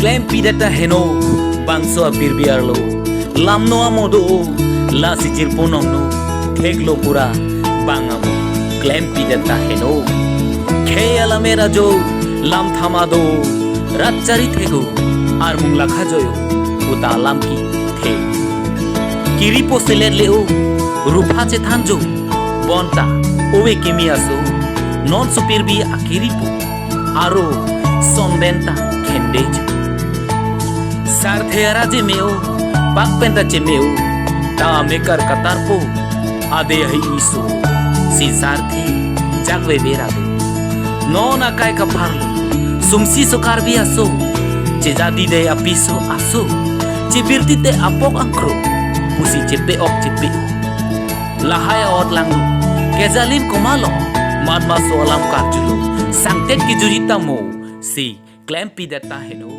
Claim pidata heno bangso apir biarlo lamno amodo la sijir ponongno theklo pura bangamo claim pidata heno kheyala mera jo lam thamado ratchari thego ar mungla khajoyo uta lam ki the kiri poseler leo rupa che thanjo bonta owe kemiaso non supir bi akiripo aro sondenta khendejo सार्थेरा जे मेओ पाकपेंता चे मेओ ता मेकर कतारपो आदे हई इसो सी सारथे जागवे बेरादो नोना काय का फारलो सुमसी सोकार भी आसो चे जादी दे अपिसो आसो चे बिरती ते अपोक अंक्रो पुसी चे पे ok चे पे लहाय और लांगलो केजालिन कोमालो मादमा सोलाम कारजुलो सांगतेट की जुजिता मो सी क्लैम्पी देता है नो